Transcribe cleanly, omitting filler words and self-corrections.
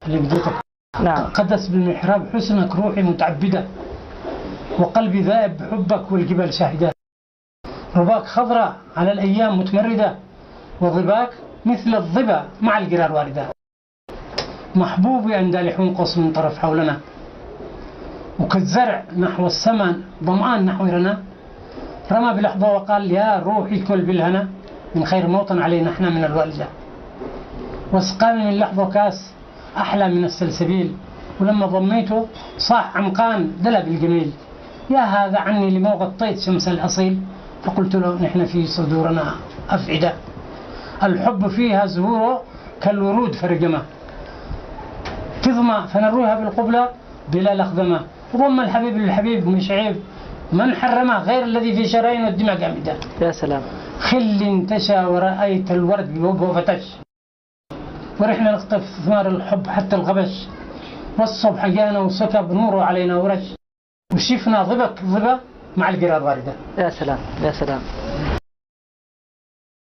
اللي بديتك. نعم. قدس بالمحراب حسنك روحي متعبدة، وقلبي ذائب بحبك والجبال شاهدة. رباك خضراء على الأيام متمردة، وظباك مثل الظبا مع القرار واردة. محبوبي عند لحون قص من طرف حولنا، وكالزرع نحو السماء ظمآن نحو رنا. رمى بلحظة وقال يا روحي كل بالهنا، من خير موطن علينا احنا من الوالدة. واسقاني من لحظة كاس أحلى من السلسبيل، ولما ضميته صاح عمقان دلب الجميل. يا هذا عني لما غطيت شمس الأصيل، فقلت له نحن في صدورنا أفعدة. الحب فيها زهوره كالورود فرجمة، تظمى فنرويها بالقبلة بلا لخذمة. ضم الحبيب للحبيب مش عيب، من حرمه غير الذي في شرايين والدماء جامدة. يا سلام. خل انتشى ورأيت الورد بوجهه فتش، ورحنا نقطف ثمار الحب حتى الغبش. والصبح جانا وسكب نوره علينا ورش، وشفنا ظبا مع القرار واردة. يا سلام يا سلام.